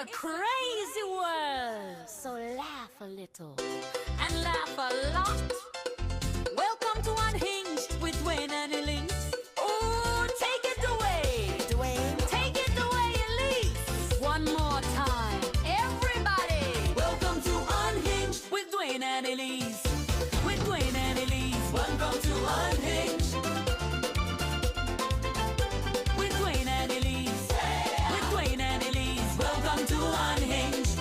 a crazy world, so laugh a little and laugh a lot. Welcome to Unhinged with Dwayne and Elise. Oh, take it away, Dwayne. Take it away, Elise. One more time, everybody. Welcome to Unhinged with Dwayne and Elise. With Dwayne and Elise. Welcome to Unhinged. With Dwayne and Elise. With Dwayne and Elise. Welcome to Unhinged.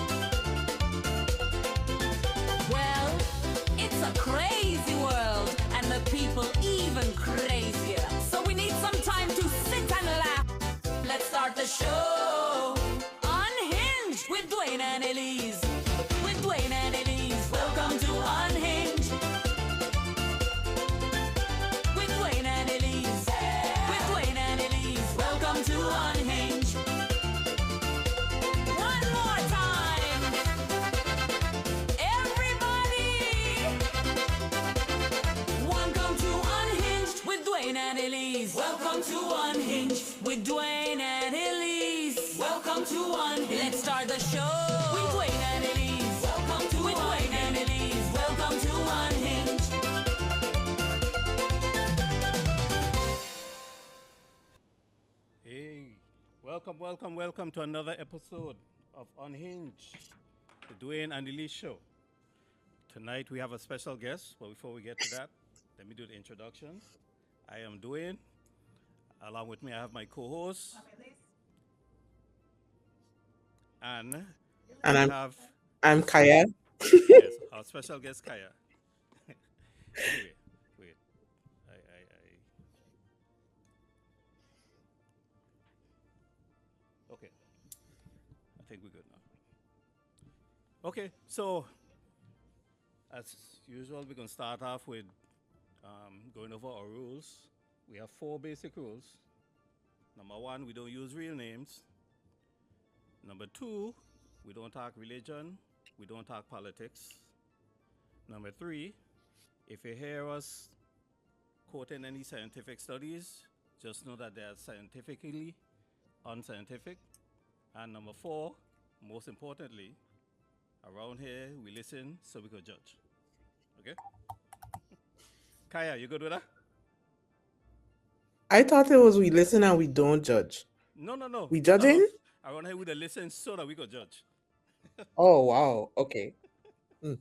Well, it's a crazy world, and the people even crazier. So we need some time to sit and laugh. Let's start the show. Unhinged with Dwayne and Elise. With Dwayne and Elise. Welcome to Unhinged. With Dwayne and Elise. With Dwayne and Elise. Welcome to Unhinged. One more time. Everybody. Welcome to Unhinged with Dwayne and Elise. Welcome to Unhinged with Dwayne and Elise. Welcome to Unhinged. Let's start the show. With Dwayne and Elise. Welcome to with Dwayne and Elise. Welcome to Unhinged. Hey, welcome to another episode of Unhinged, the Dwayne and Elise show. Tonight we have a special guest, but before we get to that, let me do the introductions. I am Dwayne. Along with me, I have my co-host, and And we I'm have I'm Kaya. yes, our special guest Kaya. Anyway, wait, I okay. I think we're good now. Okay, so as usual, we're gonna start off with going over our rules. We have 4 basic rules. Number 1, we don't use real names. Number 2, we don't talk religion. We don't talk politics. Number 3, if you hear us quoting any scientific studies, just know that they are scientifically unscientific. And number 4, most importantly, around here we listen so we could judge. Okay? Kaya, you good with that? I thought it was we listen and we don't judge. No. We judging? Around here we the listen so that we could judge. Oh wow. Okay. All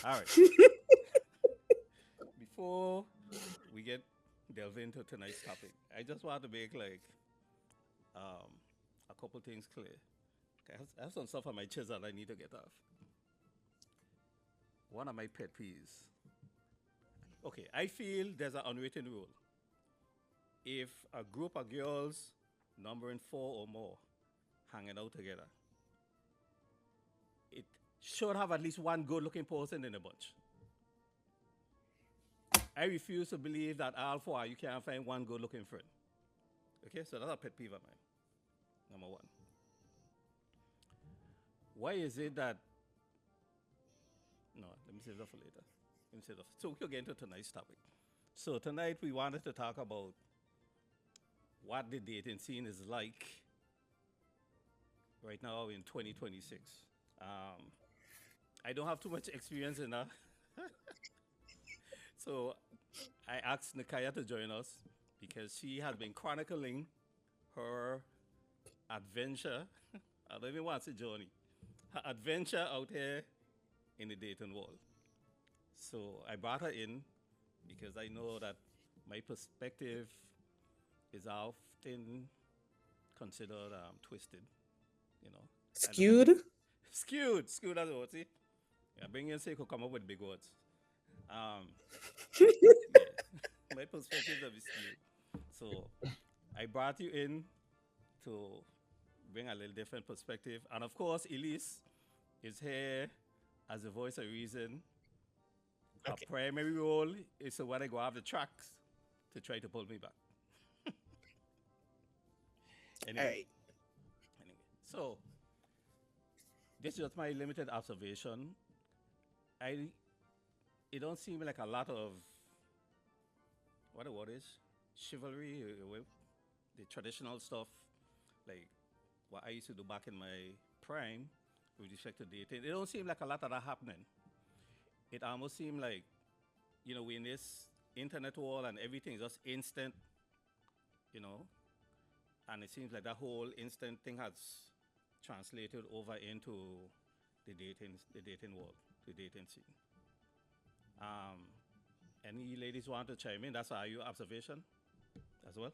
right. Before we get delve into tonight's topic, I just want to make like a couple things clear. I have some stuff on my chest that I need to get off. One of my pet peeves. Okay, I feel there's an unwritten rule. If a group of girls numbering 4 or more hanging out together, it should have at least one good-looking person in the bunch. I refuse to believe that all 4 you can't find one good-looking friend. Okay, so that's a pet peeve of mine. Number 1. Why is it that? No, let me save that for later. So we could get into tonight's topic. So tonight we wanted to talk about what the dating scene is like right now in 2026. I don't have too much experience in that. So I asked Nikaya to join us because she has been chronicling her adventure. I don't even want to say journey. Her adventure out here in the dating world. So I brought her in because I know that my perspective is often considered twisted, you know. Skewed? Skewed, that's what see. Yeah, bring in say could come up with big words. Yeah. My perspective is skewed. So I brought you in to bring a little different perspective. And of course, Elise is here as a voice of reason. Her primary role is to when I go have the tracks to try to pull me back. Anyway, All right. So this is just my limited observation. It don't seem like a lot of what the word is chivalry, the traditional stuff like what I used to do back in my prime with respect to dating. It don't seem like a lot of that happening. It almost seems like, we're in this internet world and everything is just instant, you know, and it seems like that whole instant thing has translated over into the dating world, the dating scene. Um, any ladies want to chime in? That's your observation as well.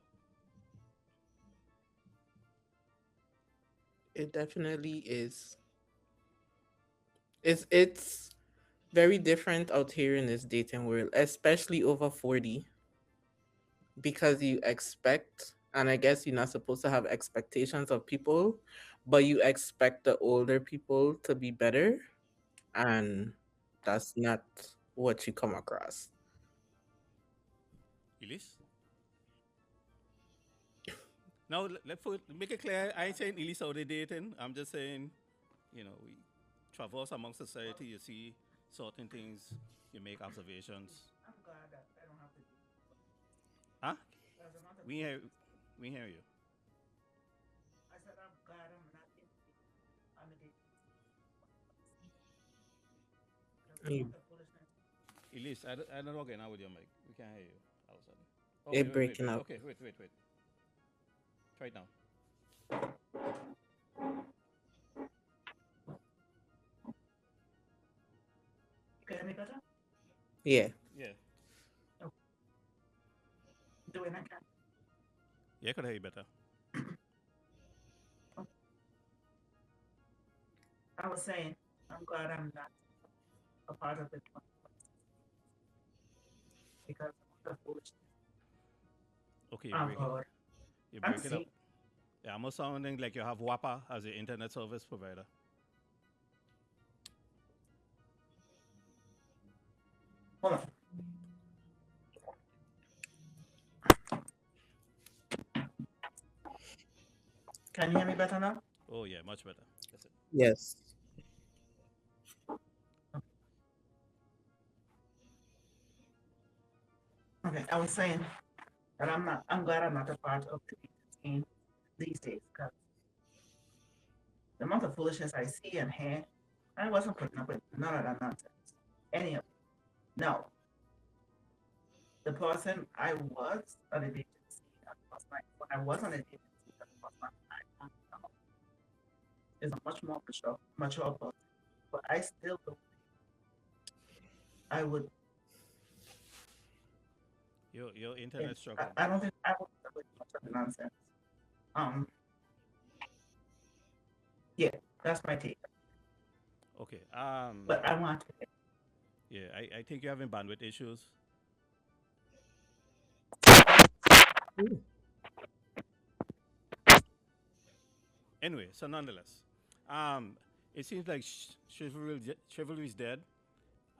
It definitely is. It's very different out here in this dating world, especially over 40, because you expect, and I guess you're not supposed to have expectations of people, but you expect the older people to be better, and that's not what you come across. Elise? Now, make it clear. I ain't saying Elise out there dating. I'm just saying, we traverse among society. You see certain things. You make observations. I'm glad that I don't have to do Huh? as a matter of We hear, we hear you. I said I'm glad I'm not in on the date because the You- amount of foolishness. Elise, I don't know again now with your mic. We can't hear you all of a sudden. Okay, It wait. breaking up. Okay, wait. Try it now. You can hear me better? Yeah. Yeah. Oh, doing that kind. Yeah, I could hear you better. I was saying I'm glad I'm not a part of it because of the foolishness. Okay, Oh God, you're I'm breaking up. sick. Yeah, I'm sounding like you have WAPA as your internet service provider. Hold on. Can you hear me better now? Oh yeah, much better. That's it. Yes. Okay, I was saying that I'm not. I'm glad I'm not a part of the team these days because the amount of foolishness I see and hear, I wasn't putting up with none of that nonsense. Any of it. No, the person I was on a dating scene last night, when I was on a dating scene last night, is a much more mature person. But I still don't think I would. Your internet struggling. I don't think I would put up with much of the nonsense. Um, yeah, that's my take. Okay. But I want to. Yeah, I think you're having bandwidth issues. Ooh. Anyway, so nonetheless, um, it seems like chivalry is dead.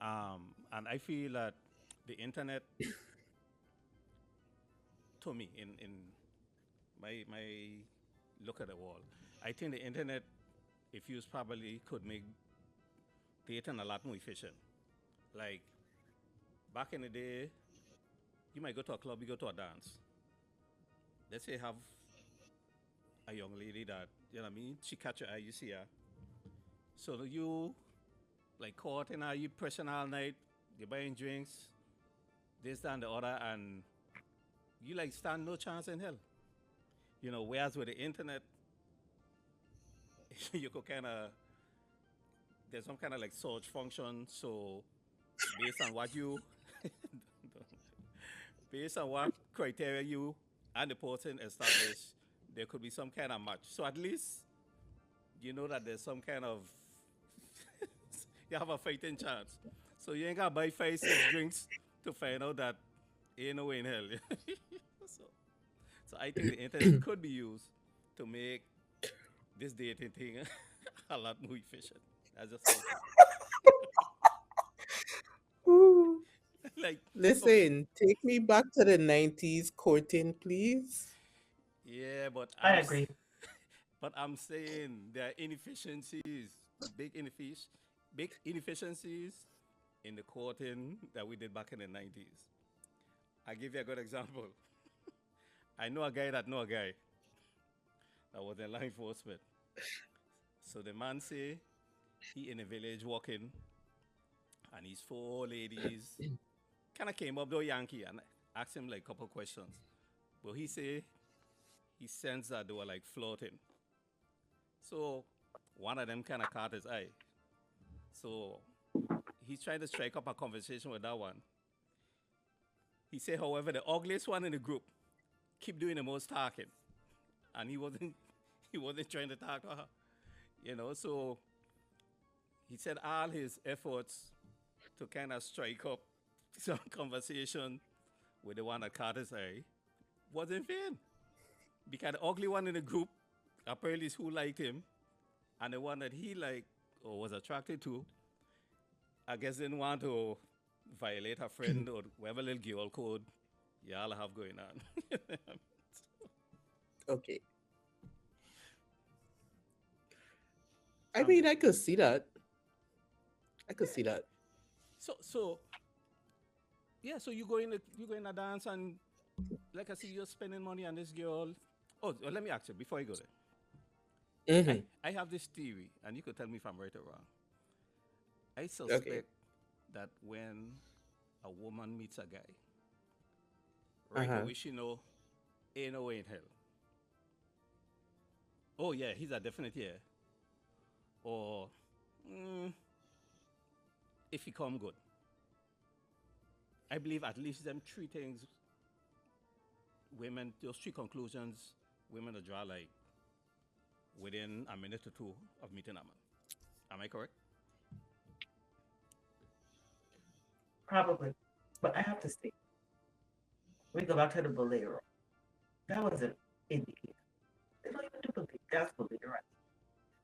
And I feel that the internet, to me, in my look at the world, I think the internet, if used properly, could make dating a lot more efficient. Like back in the day, you might go to a club, you go to a dance. Let's say you have a young lady that, you know what I mean, she catch your eye, you see her. So you like caught in her, you pressing all night, you buying drinks, this, that, and the other, and you like stand no chance in hell. Whereas with the internet, you could kind of, there's some kind of like search function. So based on what you, based on what criteria you and the person establish, there could be some kind of match. So at least you know that there's some kind of, you have a fighting chance. So you ain't got to buy 5, 6 drinks to find out that ain't no way in hell. so, so I think the internet could be used to make this dating thing a lot more efficient. That's just how Ooh. like, okay, Listen, take me back to the 90s courting, please. yeah, I agree. but I'm saying there are inefficiencies, big big inefficiencies in the courting that we did back in the 90s. I give you a good example. I know a guy that know a guy that was in law enforcement. So the man say he in a village walking, and his four ladies kind of came up to Yankee and asked him like a couple questions. But he say he sensed that they were like flirting. So one of them kind of caught his eye. So he's trying to strike up a conversation with that one. He said, however, the ugliest one in the group keep doing the most talking, and he wasn't he wasn't trying to talk to her. So he said all his efforts to kind of strike up some conversation with the one that caught his eye was in vain because the ugly one in the group apparently is who liked him, and the one that he liked or was attracted to, I guess didn't want to violate her friend or whatever little girl code y'all have going on. Okay. I I'm mean, just I could see that. I could see that. so yeah. So you go in a dance and like I see you're spending money on this girl. Oh, well, let me ask you before I go there. Mm-hmm. I have this theory, and you could tell me if I'm right or wrong. I Okay. suspect that when a woman meets a guy, Uh right huh. away she know ain't no way in hell. Oh yeah, he's a definite yeah. Or mm, if he come good. I believe at least them three things those three conclusions women will draw like within a minute or two of meeting a man. Am I correct? Probably. But I have to say, we go back to the bolero. That was an indicator. They don't even do bolero. That's bolero.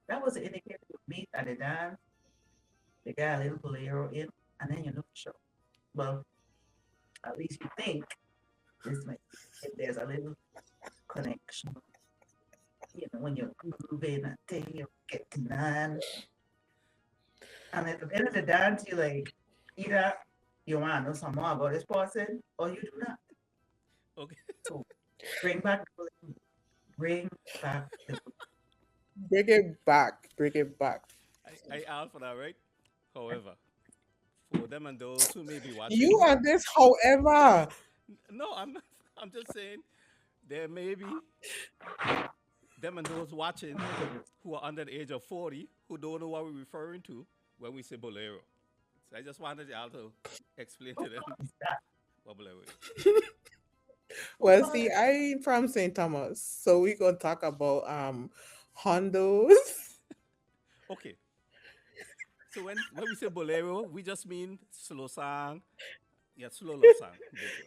That was an indicator to meet at the dance. They got a little bolero in, and then you look show. Well, at least you think this might if there's a little connection. When you're grooving and thing, you get to none. And at the end of the dance, you like either you want to know some more about this person or you do not. Okay. So bring back the bolero. Bring back the Bring it back. Bring it back. I out for that, right? However, for them and those who may be You watching, and this, however. no, I'm not, I'm just saying there may be them and those watching who are under the age of 40 who don't know what we're referring to when we say bolero. So I just wanted y'all to explain who to them calls that? what bolero is. Who Well, called see, it? I'm from St. Thomas, so we gonna talk about hondos. Okay, so when we say bolero, we just mean slow song, yeah, slow love song, basically.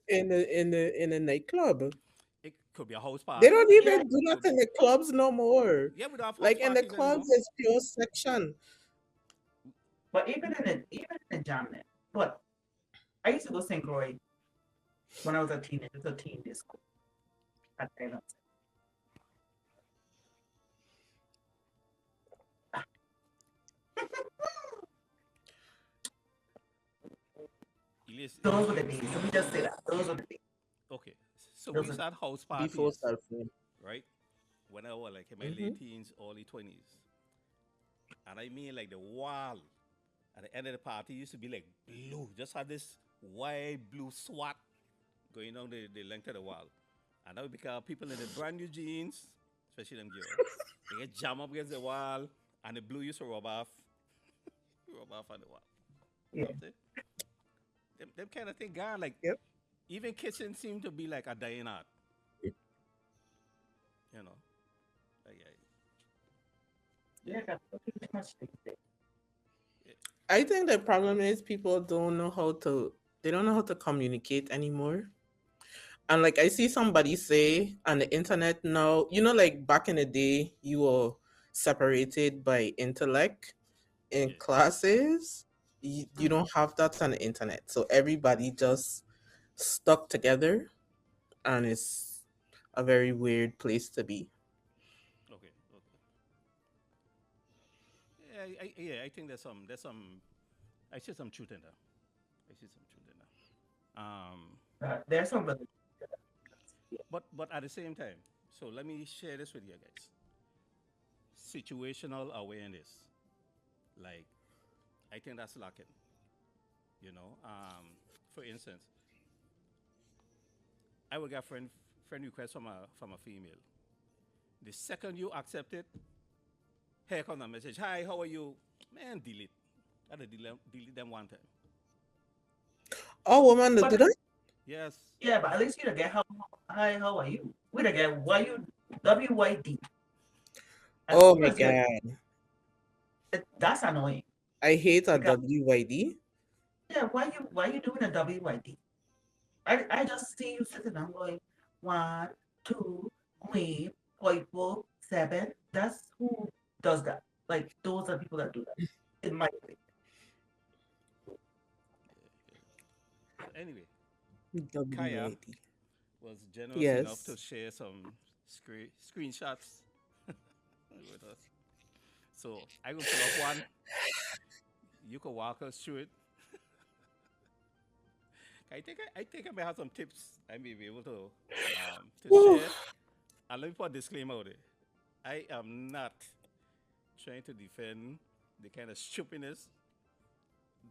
In a nightclub. It could be a house They party, don't Yeah, even do that could be, in the clubs no more. yeah, we don't have house Like in the parties clubs, anymore. it's pure section. but even in the jamming. But I used to go St. Croix when I was a teenager. It was a teen disco at Islands. Elias, Those were the days. So we just say that. Those were the days. okay, so we Those are used to have house Before parties, cell phone. right? When I was like in my Mm-hmm. late teens, early 20s. And I mean like the wall at the end of the party used to be like blue. Just had this wide blue swat going down the length of the wall. And that would because people in the brand new jeans, especially them girls, they get jammed up against the wall and the blue used to rub off on the wall. You yeah. know what I'm saying? Them kind of thing gone. Like Yep. even kitchen seemed to be like a dying art, you know. Like, Yeah, I got too much things there. yeah, I think the problem is people don't know how to. They don't know how to communicate anymore. And like I see somebody say on the internet now, like back in the day, you were separated by intellect in yeah. classes. You Mhm. don't have that on the internet. So everybody just stuck together, and it's a very weird place to be. Okay, okay. Yeah, I think I see some truth in that. I see some truth in that. There's some religion. But at the same time, so let me share this with you guys. situational awareness. Like, I think that's lacking. You know, for instance, I will get friend request from a female. The second you accept it, here comes a message. Hi, how are you? Man, delete. I had to delete them one time. Oh, woman, that But do that? Yes. yeah, but at least you don't get how hi, how are you? We don't get why you WYD. As Oh soon my as you god. that's annoying. I hate a Because WYD. yeah, why you doing a WYD? I just see you sitting there going one, two, three, point four, seven. That's who does that. Like those are people that do that. In my opinion. So anyway, Kaya WYD. was generous enough to Yes. share some screenshots with us. So I will pull up one. You can walk us through it. I think I may have some tips I may be able to Whew. share. And let me put a disclaimer out there. I am not trying to defend the kind of stupidness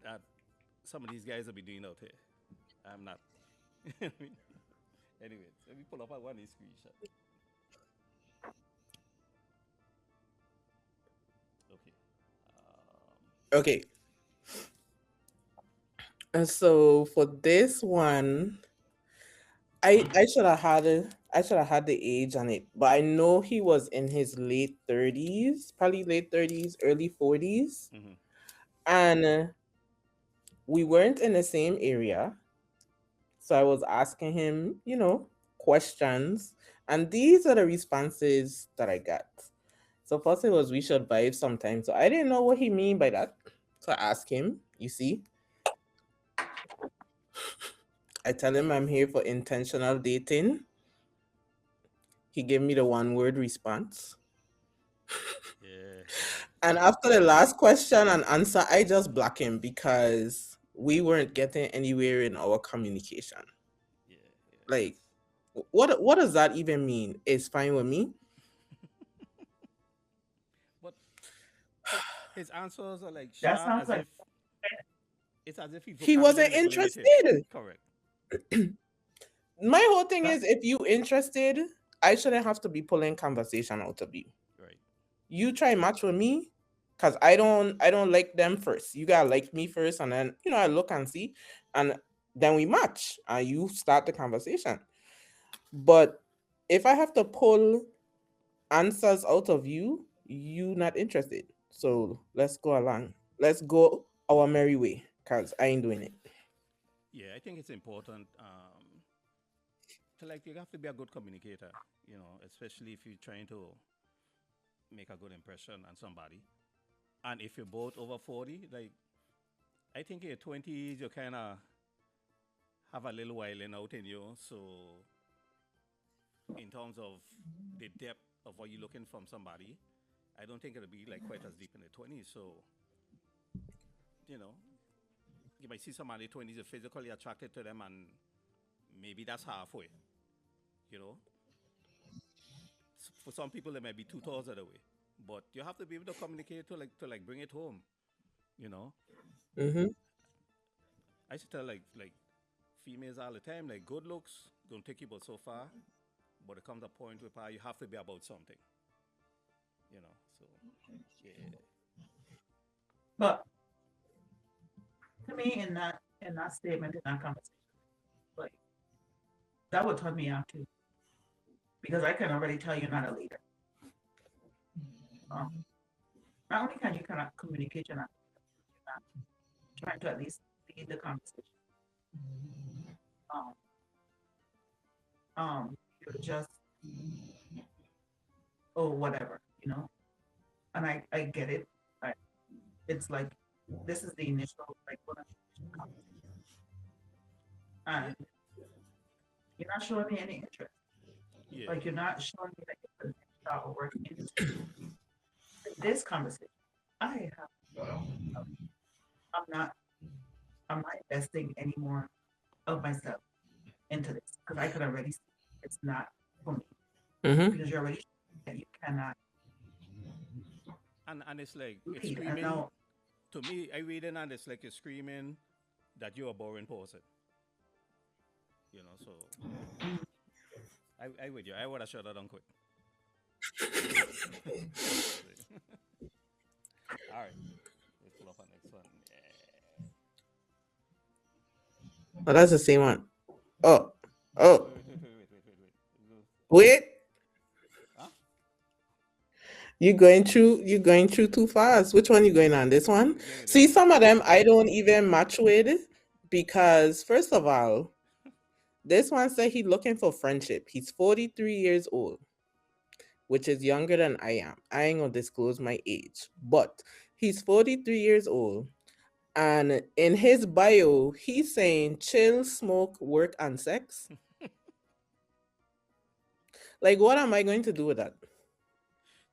that some of these guys will be doing out here. I'm not. Anyway, let me pull up one of these screenshots. Okay. Okay. And so for this one, I should have had the age on it, but I know he was in his late 30s, probably late 30s, early 40s, Mm-hmm. and we weren't in the same area. So I was asking him, questions, and these are the responses that I got. So first it was we should vibe sometime. So I didn't know what he mean by that. So I asked him, you see, I tell him I'm here for intentional dating. He gave me the one word response. Yeah, And after the last question and answer, I just block him because we weren't getting anywhere in our communication. yeah, yeah. Like, what does that even mean? It's fine with me. But his answers are like That sharp sounds as like if it's as if his He wasn't vocabulary is limited. interested. Correct. My whole thing that is, if you interested, I shouldn't have to be pulling conversation out of you. Right. You try match with me, cause I don't like them first. You gotta like me first, and then I look and see, and then we match, and you start the conversation. But if I have to pull answers out of you, you not interested. So let's go along. Let's go our merry way, cause I ain't doing it. Yeah, I think it's important to like you have to be a good communicator. Especially if you're trying to make a good impression on somebody. And if you're both over 40, like I think in your 20s, you kind of have a little while in out in you. So in terms of the depth of what you're looking from somebody, I don't think it'll be like quite as deep in the 20s. So you know, you might see somebody in the 20s, you're physically attracted to them, and maybe that's halfway. You know, for some people, it might be 2 thirds of the way. But you have to be able to communicate to bring it home. You know, Mm-hmm. I should tell like females all the time, like good looks don't take you but so far, but it comes a point where you have to be about something. So yeah, but to me in that statement in that conversation, like that would turn me off too. Because I can already tell you're not a leader. Um, not only can you cannot communicate, you're not trying to at least lead the conversation. Um, you're just oh whatever. And I get it. I, it's like this is the initial like what I'm yeah, and you're not showing me any interest. yeah, Like you're not showing me that you're putting thought or work into this conversation. I have I'm not I'm not investing any more of myself into this because I could already see it's not for me Mm-hmm. because you're already showing that you cannot and it's like it's read. And screaming now, to me. I read it and it's like it's screaming that you're a boring person. So I with you. I would have shut that down quick. All right, let's pull up our next one. Yeah. Oh, that's the same one. Oh, oh, Wait. wait. Huh? You going through too fast. Which one you going on? This one? We're getting See, there. some of them I don't even match with because first of all, this one said he looking for friendship. He's 43 years old, which is younger than I am. I ain't gonna disclose my age, but he's 43 years old. And in his bio, he's saying chill, smoke, work, and sex. Like, what am I going to do with that?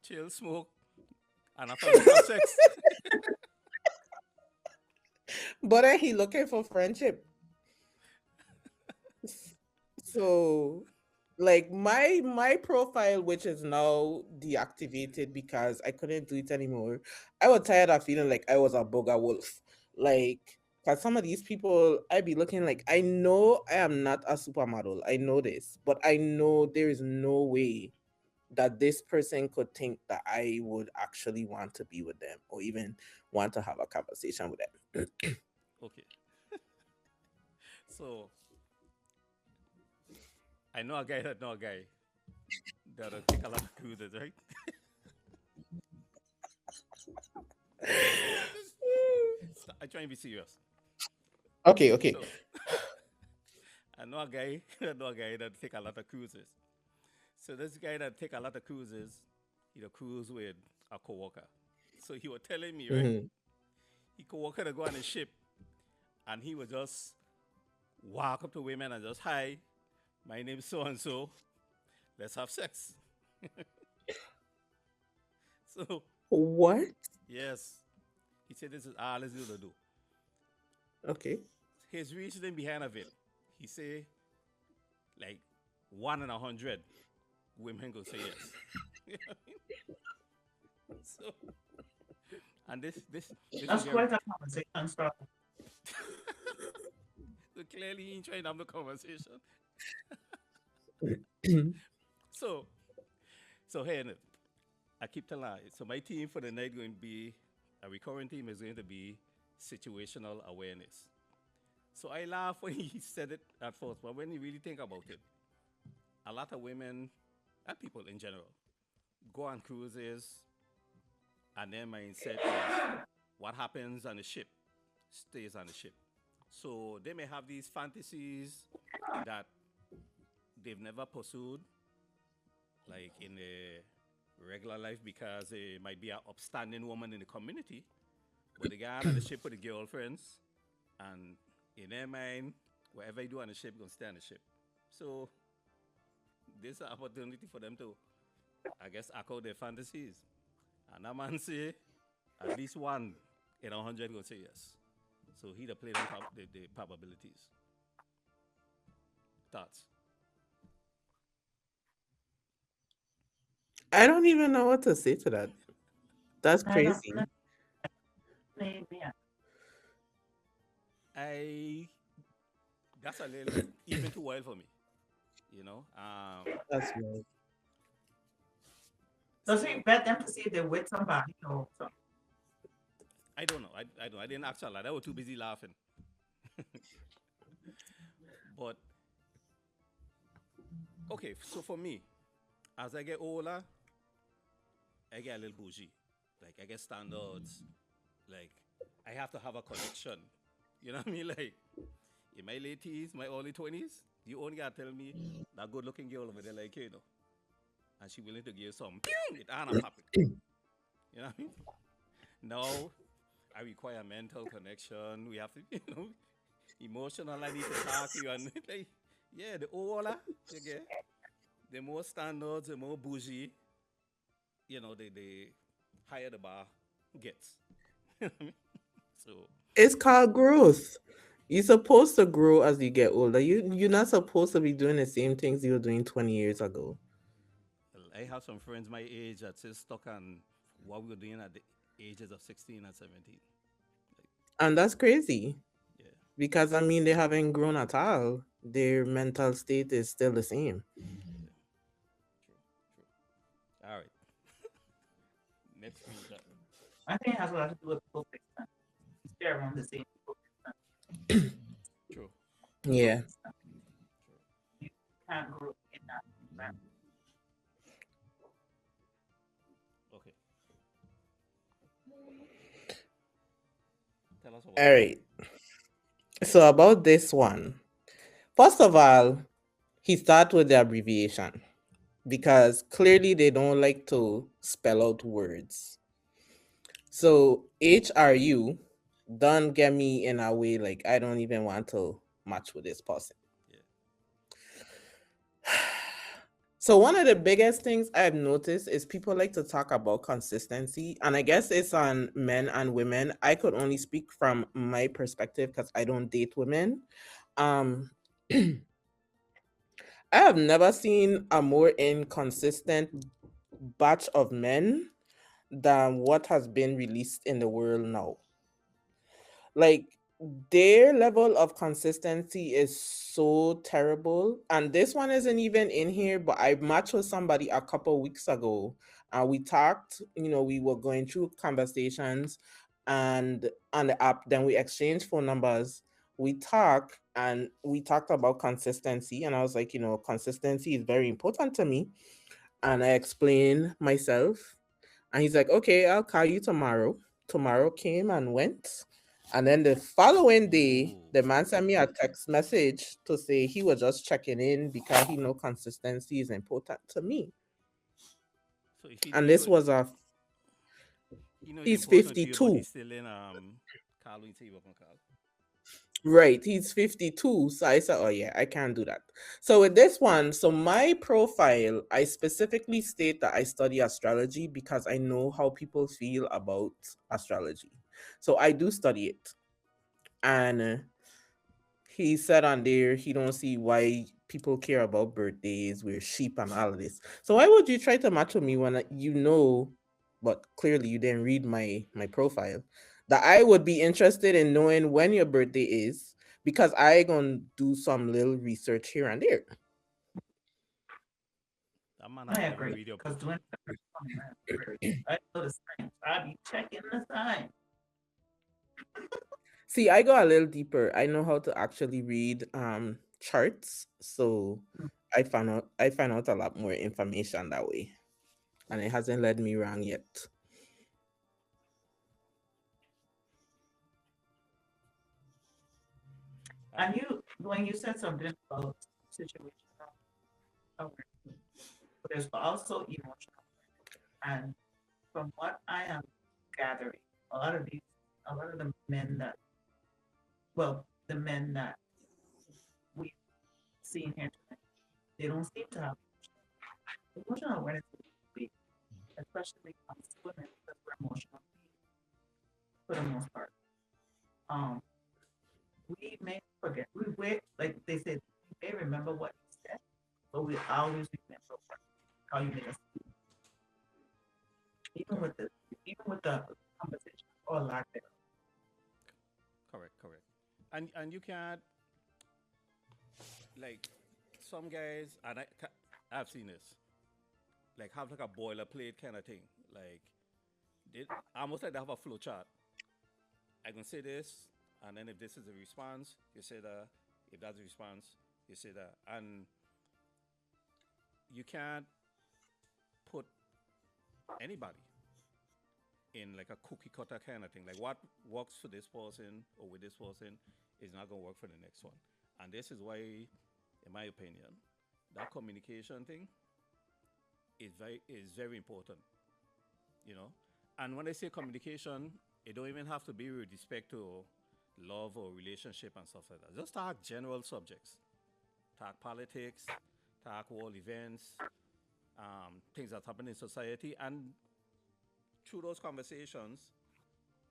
Chill, smoke, and after that have sex. But then he looking for friendship. So like my profile, which is now deactivated because I couldn't do it anymore. I was tired of feeling like I was a bugger wolf. Like, cause some of these people I be looking like, I know I am not a supermodel. I know this, but I know there is no way that this person could think that I would actually want to be with them or even want to have a conversation with them. Okay, so I know a guy that know a guy that'll take a lot of cruises, right? I try and be serious. Okay, okay. So I know a guy, I know a guy that take a lot of cruises. So this guy that take a lot of cruises, he a cruise with a coworker. So he was telling me, right? Mhm. He coworker to go on a ship, and he would just walk up to women and just, hi, my name's so and so. Let's have sex. So What? yes, he said this is all he's gonna do. Okay. His reasoning behind of it, he say like 1 in 100 women go say yes. You know what I mean? So and this that's is very quite a conversation starter. so clearly he ain't trying to have the conversation. So hey, I keep telling her, so my team for the night going to be a recurring team is going to be situational awareness. So I laugh when he said it at first, but when you really think about it, a lot of women and people in general go on cruises and their mindset is what happens on the ship stays on the ship. So they may have these fantasies that they've never pursued, like in the regular life, because they might be an upstanding woman in the community, but they get on the ship with the girlfriends, and in their mind, whatever you do on the ship, gonna stay on the ship. So this is an opportunity for them to, I guess, echo their fantasies. And that man say, at least 1 in 100 gonna say yes. So he the play the probabilities. Thoughts? I don't even know what to say to that. That's I don't crazy. know. Maybe. I That's a little even too wild for me. You know. That's right. Does he So bet them to see if they're with somebody or something? I don't know. I don't. I didn't actually. I was too busy laughing. But okay. So for me, as I get older, I get a little bougie. Like I get standards. Like I have to have a connection. You know what I mean? Like in my late teens, my early 20s, you only gotta tell me that good looking girl over there like you, and she willing to give some it and a pop it. You know what I mean? Now I require mental connection. We have to, emotional. I need to talk to you and like, yeah, the older you get, the more standards, the more bougie, the higher the bar gets. So It's called growth. You're supposed to grow as you get older. You're not supposed to be doing the same things you were doing 20 years ago. I have some friends my age that still stuck on what we were doing at the ages of 16 and 17. Like, And that's crazy yeah, because I mean they haven't grown at all. Their mental state is still the same. yeah, true, true. All right, next few that. I think it has a lot to do with focus. You stay around the same people. True, Yeah. true. You can't grow in that environment. Okay, tell us about All this one. right. So about this one, first of all, he starts with the abbreviation because clearly they don't like to spell out words. So HRU don't get me in a way like I don't even want to match with this person. Yeah, So one of the biggest things I've noticed is people like to talk about consistency, and I guess it's on men and women. I could only speak from my perspective because I don't date women. Um, I have never seen a more inconsistent batch of men than what has been released in the world now. Like their level of consistency is so terrible. And this one isn't even in here, but I matched with somebody a couple weeks ago. We talked, we were going through conversations and on the app, then we exchanged phone numbers. We talked and we talked about consistency. And I was like, consistency is very important to me. And I explained myself. And he's like, okay, I'll call you tomorrow. Tomorrow came and went. And then the following day, ooh. the man sent me a text message to say he was just checking in because he know consistency is important to me. So if he know And you, this was a he know it's he's important to you, but 52. he's still in Carl. We say you work on Carl. Right, he's 52. So I said, oh yeah, I can't do that. So with this one, so my profile, I specifically state that I study astrology because I know how people feel about astrology. So I do study it. And he said on there he don't see why people care about birthdays, we're sheep and all of this. So why would you try to match with me when you know, but clearly you didn't read my profile, that I would be interested in knowing when your birthday is because I gonna do some little research here and there. That man I haven't even agree. read your Because profile. doing I know the signs. I be checking the signs. See, I go a little deeper. I know how to actually read charts, so I find out a lot more information that way, and it hasn't led me wrong yet. I, And you, when you said something about situational awareness, but there's also emotional. And from what I am gathering, a lot of the men that, well, the men that we've seen here tonight, they don't seem to have emotional awareness, is big, especially when it comes to women because we're emotional beings for the most part. Um, we may forget. Like they said, we may remember what you said, but we always remember how you made us feel, even correct, with the even with the conversation or lack thereof. correct, correct. And you can't, like, some guys, and I've seen this, like have like a boilerplate kind of thing. Like they almost like they have a flow chart. I can say this, and then if this is a response, you say that. If that's a response, you say that. And you can't put anybody in like a cookie cutter kind of thing. Like what works for this person or with this person is not gonna work for the next one. And this is why, in my opinion, that communication thing is very important. You know, and when I say communication, it don't even have to be with respect to love or relationship and stuff like that. Just talk general subjects, talk politics, talk world events, things that happen in society, and through those conversations,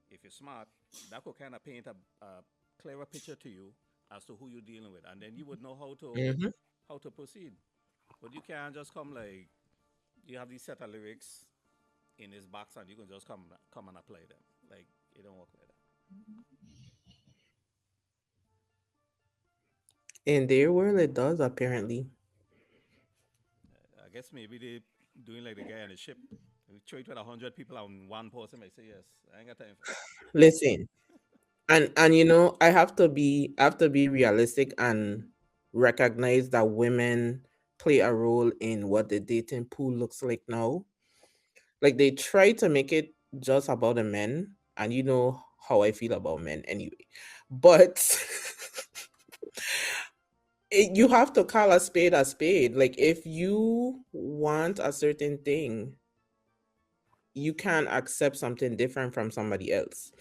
if you're smart, that could kind of paint a clearer picture to you as to who you're dealing with, and then you would know Hmm. how to proceed. But you can't just come like you have these set of lyrics, in his box and you can just come and apply them. Like it don't work like that. In their world, it does apparently. I guess maybe they doing like the guy on the ship. We throw it with 100 people and one person might say yes. I ain't got time for that. Listen, and I have to be realistic and recognize that women play a role in what the dating pool looks like now. Like they try to make it just about the men, and you know how I feel about men anyway. But you have to call a spade a spade. Like if you want a certain thing, you can't accept something different from somebody else.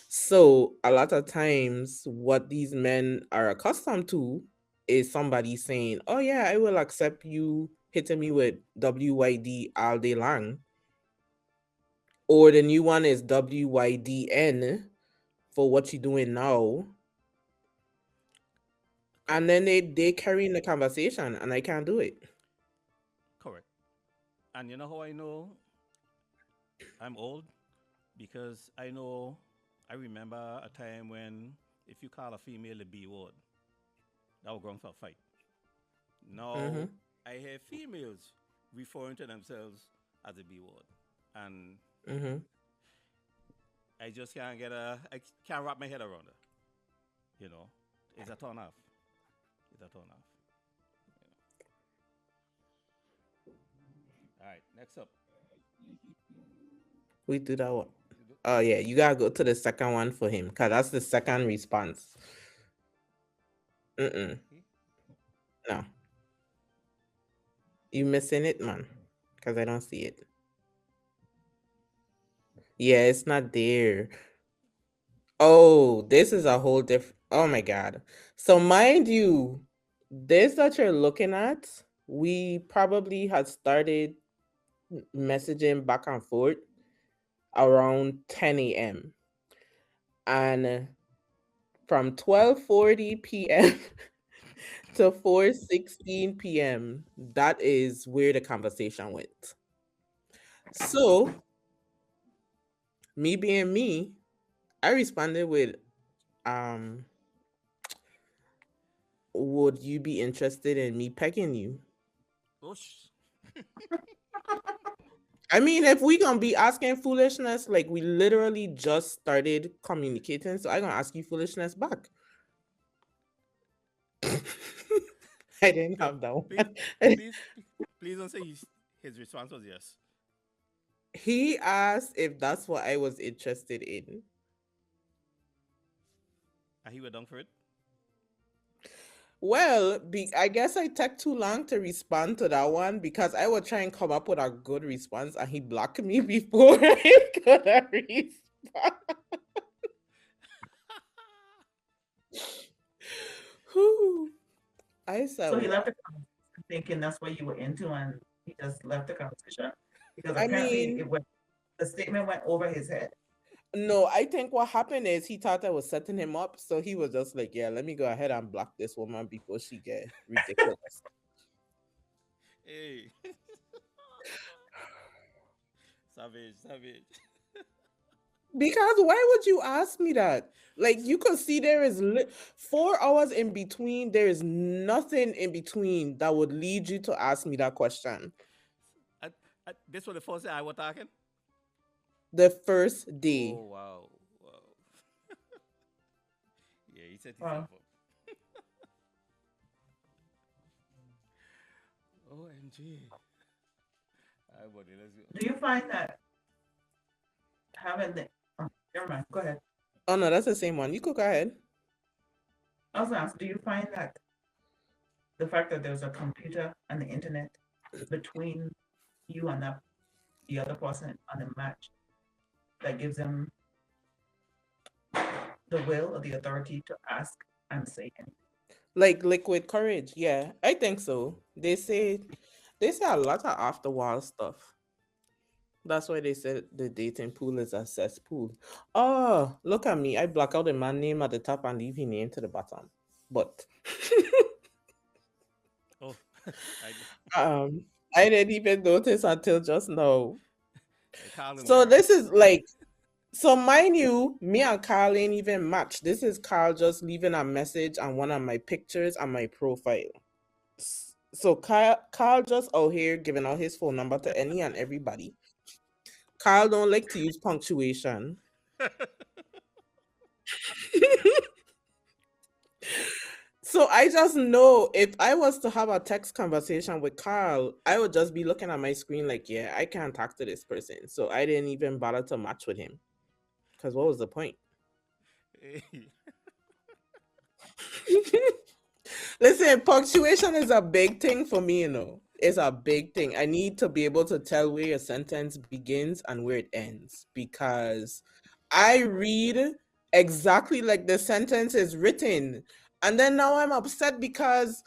So a lot of times what these men are accustomed to is somebody saying, "Oh yeah, I will accept you hitting me with WYD all day long." Or the new one is WYDN for what you doing now. And Correct. then they carry in the conversation and I can't do it. Correct. And you know how I know I'm old? Because I remember a time when if you call a female the B word, that was going for a fight. Now Mm-hmm. I hear females referring to themselves as a B word. And Mm-hmm. I just I can't wrap my head around it. You know, it's a turn off. It's a turn off. All right, next up. We do that one. Oh yeah, you gotta go to the second one for him, cause that's the second response. Mm-mm. Okay. No, you missing it, man. Cause I don't see it. Yeah, it's not there. Oh, this is a whole different. Oh my god. So mind you, this that you're looking at, we probably had started messaging back and forth around 10 a.m. and from 12:40 p.m. to 4:16 p.m. That is where the conversation went. So, me being me, I responded with, um, would you be interested in me pegging you? Oosh. I mean, if we gonna be asking foolishness, like we literally just started communicating, so I gonna ask you foolishness back. I didn't No, have that please, one. please, please don't say his response was yes. He asked if that's what I was interested in. And he went down for it. Well, I guess I took too long to respond to that one because I would try and come up with a good response and he blocked me before I could respond. Whew. I said, So he what? left the conversation thinking that's what you were into, and he just left the conversation because I apparently mean, the statement went over his head. no, I think what happened is he thought I was setting him up. So he was just like, yeah, let me go ahead and block this woman before she get ridiculous. Hey, savage, savage. Because why would you ask me that? Like you could see there is 4 hours in between. There is nothing in between that would lead you to ask me that question. I, this was the first day I was talking. The first day. Oh wow, wow. Yeah, he set himself Well, up. OMG. All right, buddy, let's go. do you find that having the never mind, go ahead. Oh no, that's the same one. You could go ahead. I was gonna ask, do you find that the fact that there's a computer and the internet between you and the other person on the match that gives them the will or the authority to ask and say anything? Like liquid courage. Yeah, I think so. They say a lot of after while stuff. That's why they said the dating pool is a cesspool. Oh, look at me. I block out the man name at the top and leave his name to the bottom. But Oh, I, um I didn't even notice until just now. Carl and So Mary. this is like, so mind you, me and Carl ain't even match. This is Carl just leaving a message on one of my pictures on my profile. So Carl just out here giving out his phone number to any and everybody. Carl don't like to use punctuation. So I just know if I was to have a text conversation with Carl, I would just be looking at my screen like, yeah, I can't talk to this person. So I didn't even bother to match with him. Because what was the point? Listen, punctuation is a big thing for me, you know. It's a big thing. I need to be able to tell where a sentence begins and where it ends because I read exactly like the sentence is written. And then now I'm upset because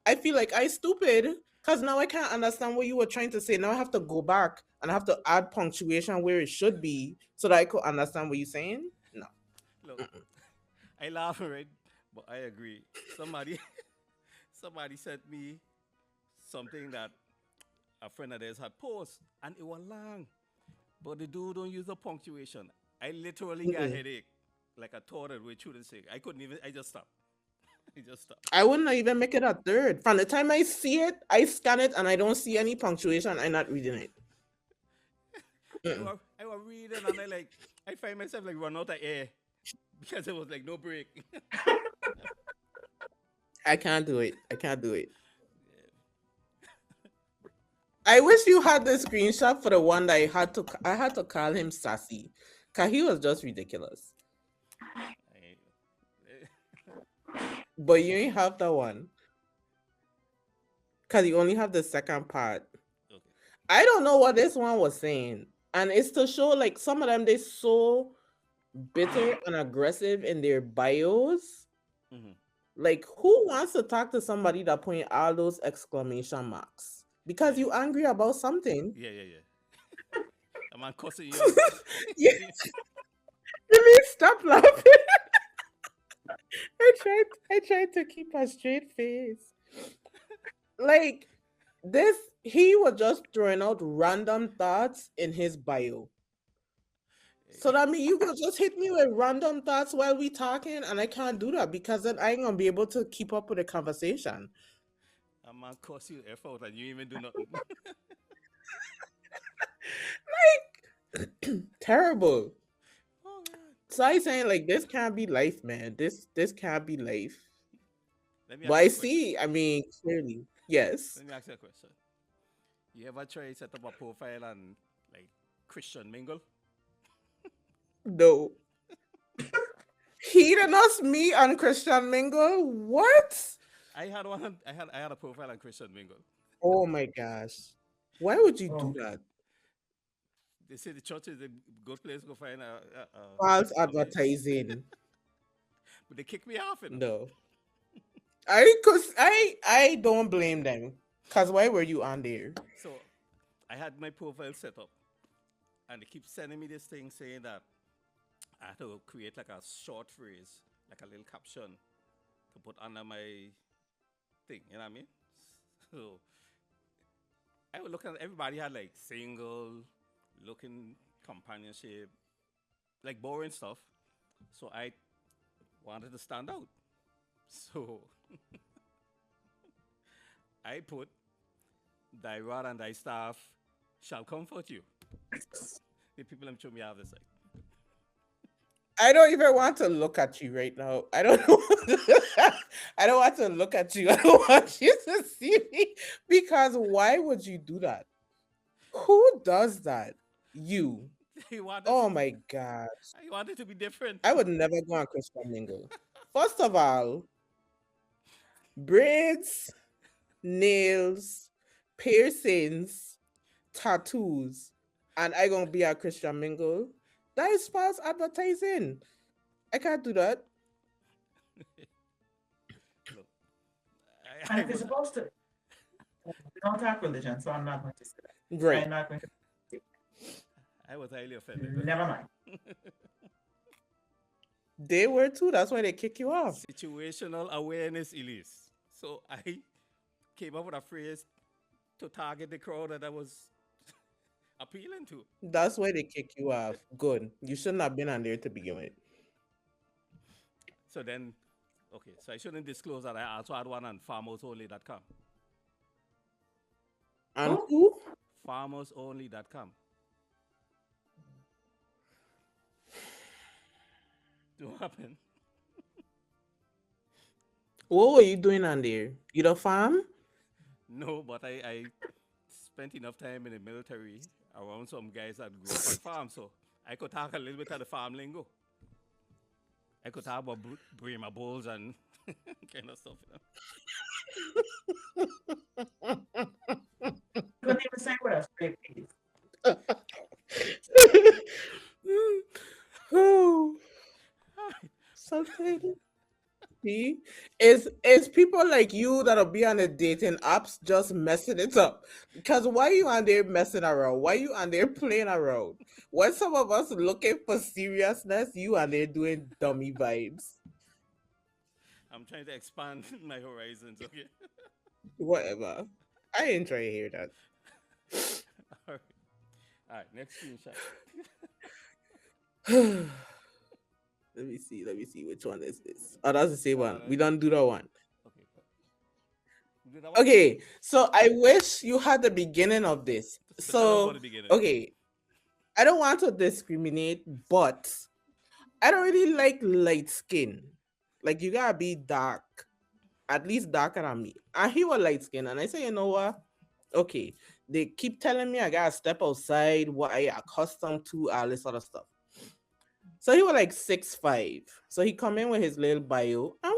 I feel like I stupid because now I can't understand what you were trying to say. Now I have to go back and I have to add punctuation where it should be so that I could understand what you're saying. No. Look, I laugh, right? But I agree. Somebody sent me something that a friend of theirs had posted, and it was long. But the dude don't use the punctuation. I literally got a Mm-mm. headache. Like I thought it way through the thing. I couldn't even, I just stopped. I just stopped. I wouldn't even make it a third. From the time I see it, I scan it and I don't see any punctuation. I'm not reading it. Mm-mm. I was reading and I find myself like run out of air because it was like no break. I can't do it. I can't do it. I wish you had the screenshot for the one that I had to call him sassy. Cause he was just ridiculous. But you ain't have that one. Cause you only have the second part. Okay. I don't know what this one was saying. And it's to show like some of them they so bitter and aggressive in their bios. Mm-hmm. Like who wants to talk to somebody that point all those exclamation marks? Yeah, Because you angry about something. yeah, yeah, yeah. A man cussing you out. Yeah, let me stop laughing. I tried to keep a straight face. Like this, he was just throwing out random thoughts in his bio. So that means you could just hit me with random thoughts while we talking, and I can't do that because then I ain't gonna be able to keep up with the conversation. A man cuss you F out and you even do nothing. Terrible. Oh God. So I saying like this can't be life, man. This can't be life. Let me But ask I you a question. see. I mean, clearly, yes. Let me ask you a question. You ever try set up a profile and like Christian mingle? No. He did not me on Christian Mingle. What? I had one. I had a profile on Christian mingle. Oh my gosh. Why would you do Oh, that? They say the church is a good place to find False a mate. advertising. But they kicked me off, you know. No. I don't blame them. Cause why were you on there? So I had my profile set up, and they keep sending me this thing saying that I had to create like a short phrase, like a little caption to put under my thing. You know what I mean? So I was looking at everybody had like single, looking companionship, like boring stuff. So I wanted to stand out. So I put thy rod and thy staff shall comfort you. The people I'm showing me have this like. I don't even want to look at you right now. I don't know. I don't want to look at you. I don't want you to see me because why would you do that? Who does that? You. He wanted, Oh my god. I wanted to be different. I would never go on Christian Mingle. First of all, braids, nails, piercings, tattoos, and I gonna be a Christian Mingle. That is false advertising. I can't do that. Look, and I if you're was supposed to, we don't talk religion, so I'm not going to say that. Great. I'm not going to. I was highly offended. But Never mind. They were too. That's why they kick you off. situational awareness, Elise. So I came up with a phrase to target the crowd that I was appealing to. That's why they kick you off. Good. You shouldn't have been on there to begin with. So then, okay, so I shouldn't disclose that I also had one on farmersonly.com. And Who? who? Farmersonly.com. What happened? What were you doing on there? You the farm? No, but I spent enough time in the military around some guys that grew up on farms, so I could talk a little bit of the farm lingo. I could talk about Bremer bulls and kind of stuff. Couldn't even say what a straight face. Oh, something. See, it's people like you that'll be on the dating apps just messing it up. Because why you on there messing around? Why you on there playing around? When some of us looking for seriousness, you on there doing dummy vibes. I'm trying to expand my horizons, okay? Whatever. I ain't trying to hear that. All right. All right, next screenshot. Let me see. Which one is this? Oh, that's the same one. We That's don't do that one. okay. You did that one? Okay, so I wish you had the beginning of this. So tell us about So, the beginning. okay, I don't want to discriminate, but I don't really like light skin. Like, you gotta be dark, at least darker than me. And he was light skin, and I say, you know what? Okay, they keep telling me I gotta step outside, what I accustomed to, all this other stuff. So he was like 6'5". So he come in with his little bio, and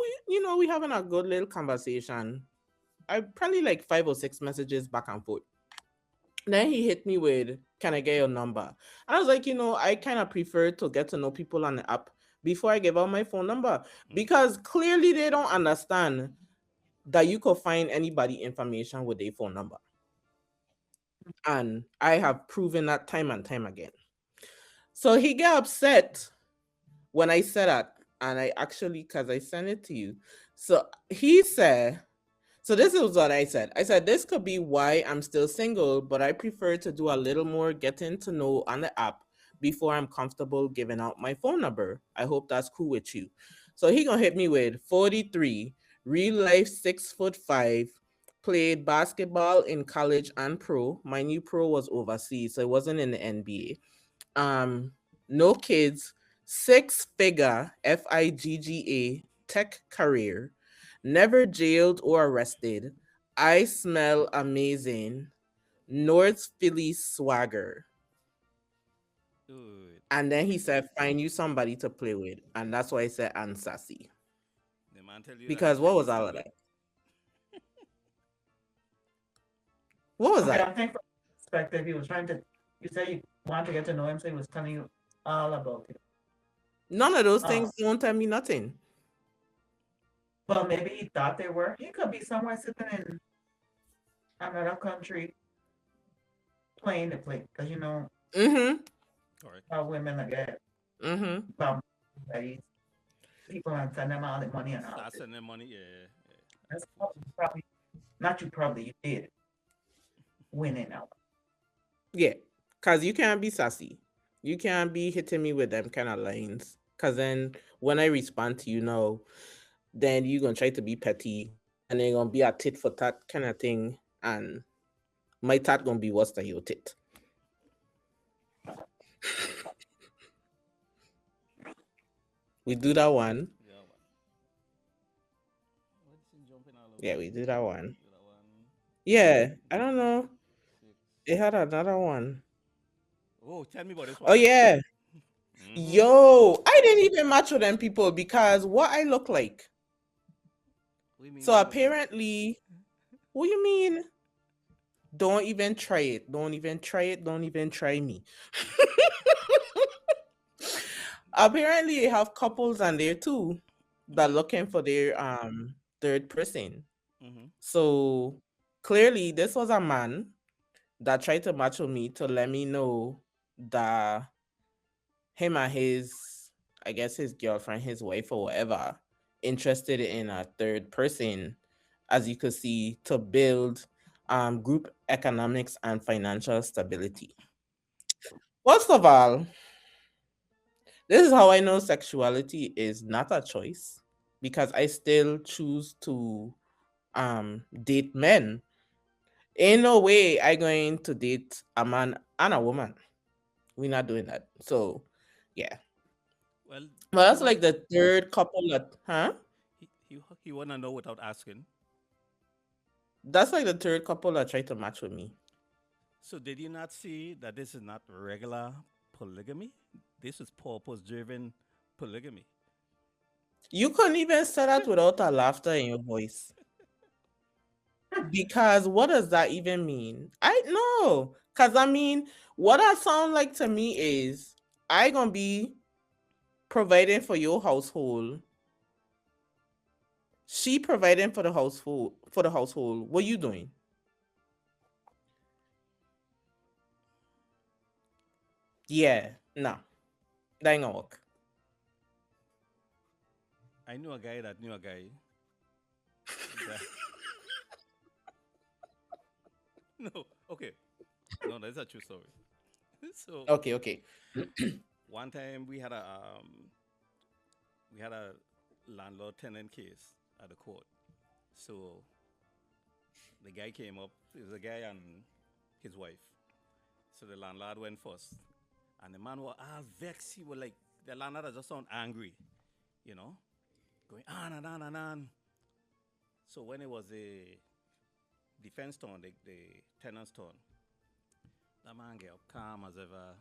we having a good little conversation. I probably like 5 or 6 messages back and forth. Then he hit me with, "Can I get your number?" And I was like, I kind of prefer to get to know people on the app before I give out my phone number, because clearly they don't understand that you could find anybody information with their phone number. And I have proven that time and time again. So he got upset when I said that. And I actually, because I sent it to you. So he said, so this is what I said. I said, this could be why I'm still single, but I prefer to do a little more getting to know on the app before I'm comfortable giving out my phone number. I hope that's cool with you. So he gonna hit me with 43, real life 6'5", played basketball in college and pro. My new pro was overseas, so it wasn't in the NBA. No kids, six-figure FIGGA tech career, never jailed or arrested. I smell amazing. North Philly swagger. Dude, And then he said, find you somebody to play with. And that's why I said, and sassy. the man tell you that Because he's what Philly was all of swagger. that? What was Okay, that? I think from perspective, he was trying to. You said you want to get to know him, so he was telling you all about it. None of those Uh, things don't tell me nothing. but maybe he thought they were. He could be somewhere sitting in another country playing the play, because Mm-hmm. Correct. how women get Mm-hmm. bum buddies, people and send them all the money and all Start this. sending them money, yeah, yeah. That's Unfortunate. probably not you. Probably you did win it out. Yeah. Because you can't be sassy. You can't be hitting me with them kind of lines. Because then when I respond to you now, then you're going to try to be petty. And then going to be a tit for tat kind of thing. And my tat going to be worse than your tit. We do that one. Yeah, man. What's he jumping all over Yeah, the we do place? that one. Do that one. Yeah. I don't know. Six. It had another one. Oh, tell me about this Oh, one. yeah. Mm-hmm. Yo, I didn't even match with them people because what I look like. What do you mean So what you look like? apparently, what you mean? Don't even try it. Don't even try it. Don't even try me. Apparently, you have couples on there too that Mm-hmm. looking for their third person. Mm-hmm. So clearly, this was a man that tried to match with me to let me know that him and his, I guess his girlfriend, his wife or whatever, interested in a third person, as you could see, to build group economics and financial stability. First of all, this is how I know sexuality is not a choice because I still choose to date men. Ain't no way I going to date a man and a woman. We're not doing that. So yeah. Well, Well, he that's want like the third couple that huh? he wanna know without asking. That's like the third couple that tried to match with me. So did you not see that this is not regular polygamy? This is purpose-driven polygamy. You couldn't even say that without a laughter in your voice. Because what does that even mean? I know. Cause I mean, what that sound like to me is I gonna be providing for your household. She providing for the household What you doing? Yeah, no. That ain't gonna work. I knew a guy that knew a guy that no, okay. No, that's a true story. So Okay, okay. one time we had a landlord tenant case at the court. So the guy came up. It was a guy and his wife. So the landlord went first, and the man was vexed. He was like the landlord just sound angry, you know, going on and on and on. So when it was the defense turn, the tenant's turn, that man get up calm as ever,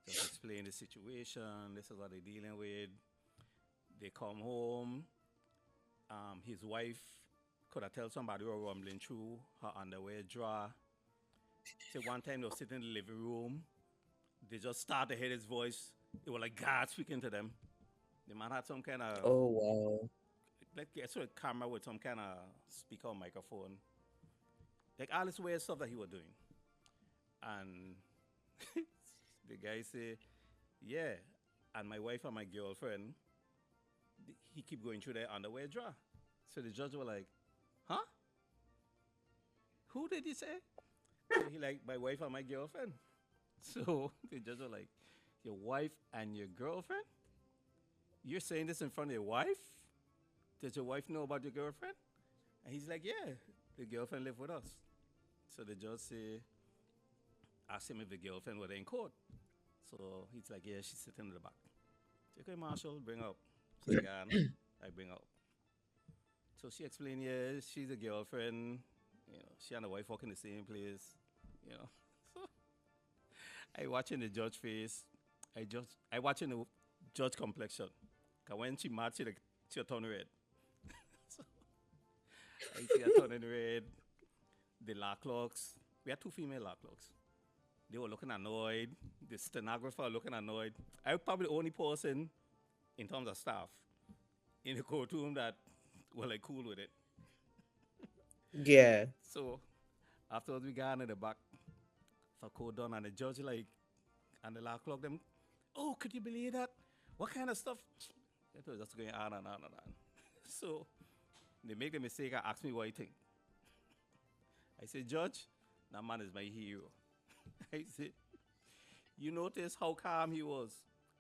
just explain the situation. This is what they're dealing with. They come home. His wife could have tell somebody were rumbling through her underwear drawer. Say one time they were sitting in the living room. They just start to hear his voice. It was like God speaking to them. The man had some kind of Oh wow. like I saw a camera with some kind of speaker or microphone. Like all this weird stuff that he was doing. And the guy say, yeah. And my wife and my girlfriend, he keep going through their underwear drawer. So the judge was like, huh? Who did he say? So he like, my wife and my girlfriend. So the judge was like, your wife and your girlfriend? You're saying this in front of your wife? Does your wife know about your girlfriend? And he's like, yeah, the girlfriend live with us. So the judge say, ask him if the girlfriend was in court. So he's like, yeah, she's sitting in the back. Say, okay, Marshall, bring her up. So again, I bring her up. So she explained, yeah, she's a girlfriend. You know, she and the wife work in the same place. You know, so I watching the judge face. I watching the judge complexion. Cause when she mad, she turn red. So I see her turning red. The law clerks. We had two female law clerks. They were looking annoyed. The stenographer looking annoyed. I was probably the only person in terms of staff in the courtroom that were like cool with it. Yeah. So afterwards we got in the back for court done and the judge like and the law clerk them, oh, could you believe that? What kind of stuff? It was just going on and on and on. So they make the mistake and ask me what I think. I say, Judge, that man is my hero. I said, you notice how calm he was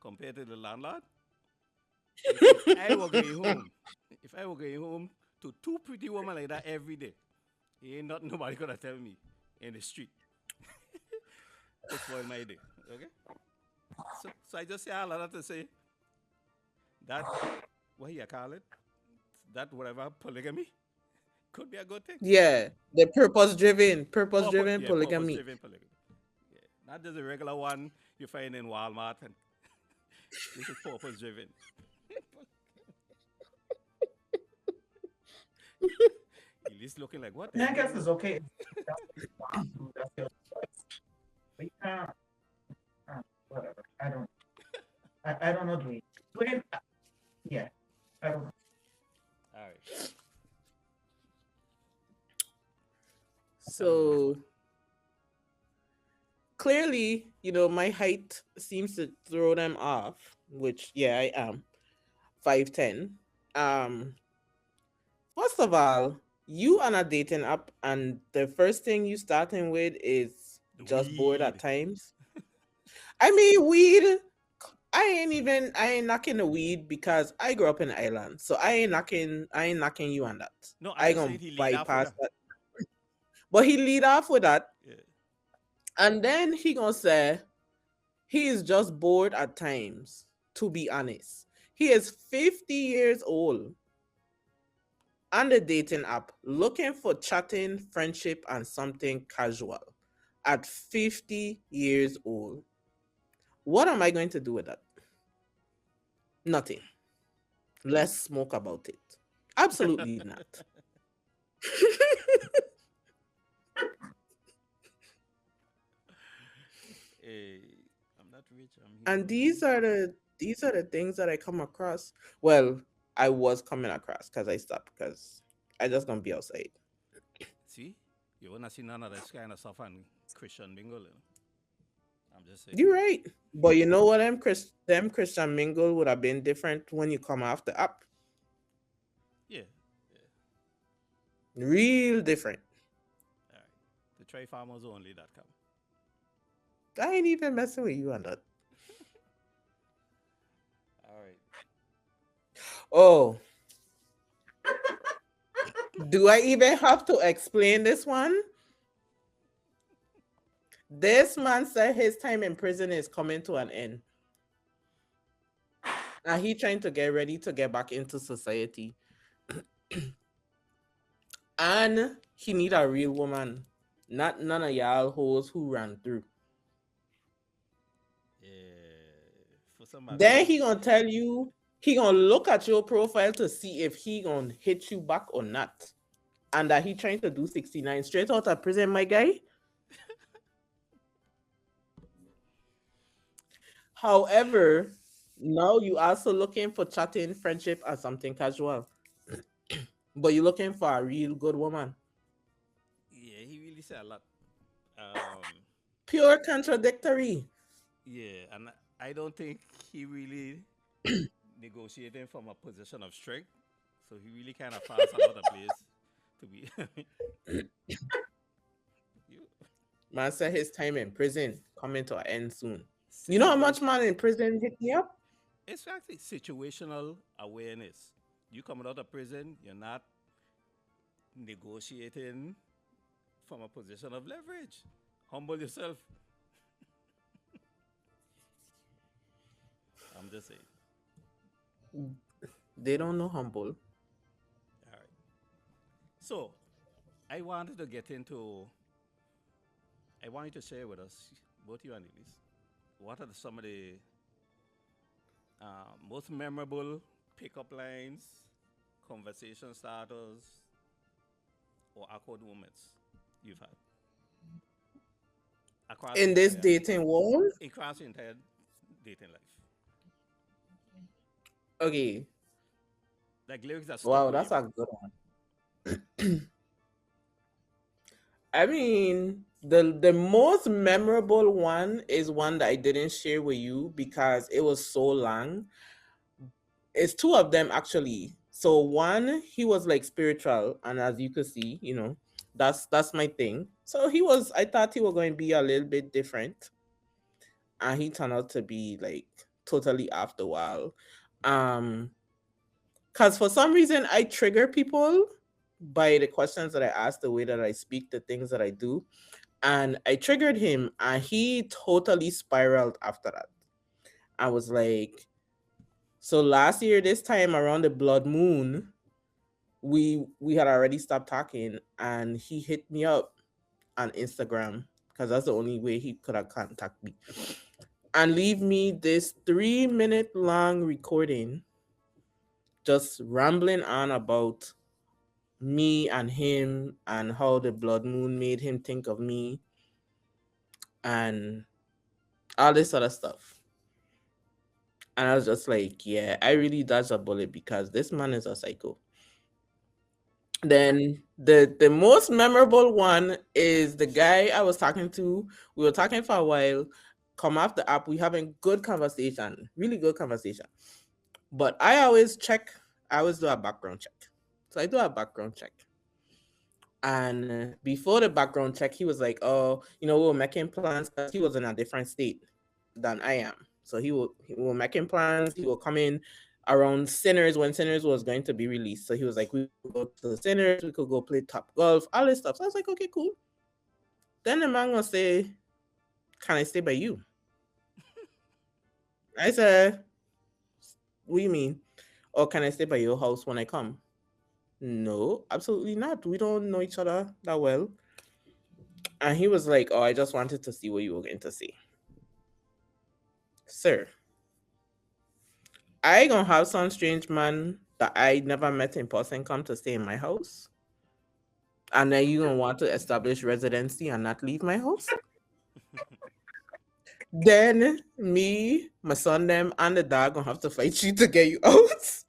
compared to the landlord? I said, if I were going home to two pretty women like that every day, ain't nothing nobody gonna tell me in the street to spoil my day. Okay? So I just say all of that to say that what you call it, that whatever polygamy could be a good thing. Yeah. The purpose driven Purpose polygamy. driven polygamy. Yeah. Not just a regular one you find in Walmart and this is purpose driven. He's looking like what the And I guess hell? it's okay. That's what you want to do. That's your choice. But you can't. Whatever. I don't know, Dwayne. Dwayne, yeah. I don't know. All right. Tell us what's what. So clearly, my height seems to throw them off, which yeah, I am 5'10". Um, First of all, you on a dating app, and the first thing you starting with is The just bored at weed. times. I mean, weed. I ain't knocking the weed because I grew up in the island. So I ain't knocking you on that. No, I I just gonna said he lead off with bypass her. that. But he lead off with that. Yeah. And then he gonna say he is just bored at times, to be honest. He is 50 years old on the dating app looking for chatting, friendship, and something casual at 50 years old. What am I going to do with that? Nothing. Let's smoke about it. Absolutely not. Hey, I'm not rich. I'm And human. these are the things that I come across. Well, I was coming across because I stopped because I just gonna be outside. See, you wanna see none of this kind of stuff on Christian mingle. I'm just saying. You're right. But you know what, them Christian mingle would have been different when you come off the app. Yeah. Yeah. Real different. All right. The try farmers only.com. I ain't even messing with you on that. All right. Oh, do I even have to explain this one? This man said his time in prison is coming to an end. And he trying to get ready to get back into society. And he need a real woman. Not none of y'all hoes who ran through. Yeah. For somebody Then who, he gonna tell you, he gonna look at your profile to see if he gonna hit you back or not. And that he trying to do 69 straight out of prison, my guy. However, now you also looking for chatting, friendship, or something casual. But you're looking for a real good woman. yeah, he really said a lot. Um, Pure contradictory. yeah, and I don't think he really negotiating from a position of strength. So he really kind of passed a lot of place to be. you, Man said his time in prison coming to an end soon. You know how much situation, man in prison hit me up? it's actually situational awareness. You coming out of prison, you're not negotiating from a position of leverage. Humble yourself. I'm just saying. They don't know humble. All right. So I wanted to get into. I want you to share with us, both you and Elise, what are some of the most memorable pickup lines, conversation starters, or awkward moments you've had across the In this entire dating world, across the entire dating life? okay. Like lyrics that stuck Wow, with that's you. a good one. I mean, the most memorable one is one that I didn't share with you because it was so long. It's two of them actually. So one, he was like spiritual, and as you could see, that's my thing. So he was. I thought he was going to be a little bit different, and he turned out to be like totally off the wall. Um, because for some reason I trigger people by the questions that I ask, the way that I speak, the things that I do, and I triggered him, and he totally spiraled after that. I was like, so last year, this time around the blood moon, we had already stopped talking, and he hit me up on Instagram because that's the only way he could have contacted me, and leave me this 3 minute long recording just rambling on about me and him and how the blood moon made him think of me and all this other stuff. And I was just like, yeah, I really dodged a bullet because this man is a psycho. Then the most memorable one is the guy I was talking to. We were talking for a while. Come off the app, we having good conversation, really good conversation. But I always check. I always do a background check. So I do a background check. And before the background check, he was like, "Oh, we were making plans because he was in a different state." than I am. So he will making plans. He will come in around Sinners when Sinners was going to be released. So he was like, we could go to Sinners, we could go play Top Golf, all this stuff. So I was like, okay, cool. Then the man will say, can I stay by you? I said, what do you mean? Or can I stay by your house when I come? No, absolutely not. We don't know each other that well. And he was like, oh, I just wanted to see what you were going to say. Sir, I gonna have some strange man that I never met in person come to stay in my house? And then you gonna want to establish residency and not leave my house? Then me, my son, them, and the dog gonna have to fight you to get you out.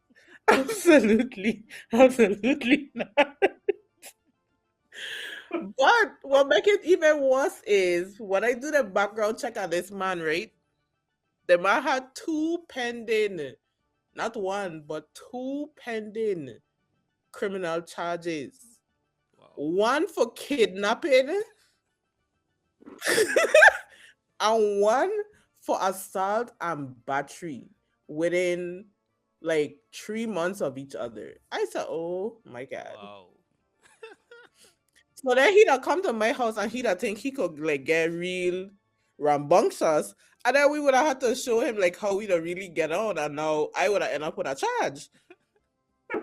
Absolutely, absolutely not. But what make it even worse is when I do the background check on this man, right? The man had two pending, not one, but two pending criminal charges. Wow. One for kidnapping and one for assault and battery within like 3 months of each other. I said, oh my God. Wow. So then he'd have come to my house and he'd have think he could like get real rambunctious. And then we would have had to show him like how we'd have really get on. And now I would have ended up with a charge. Yeah,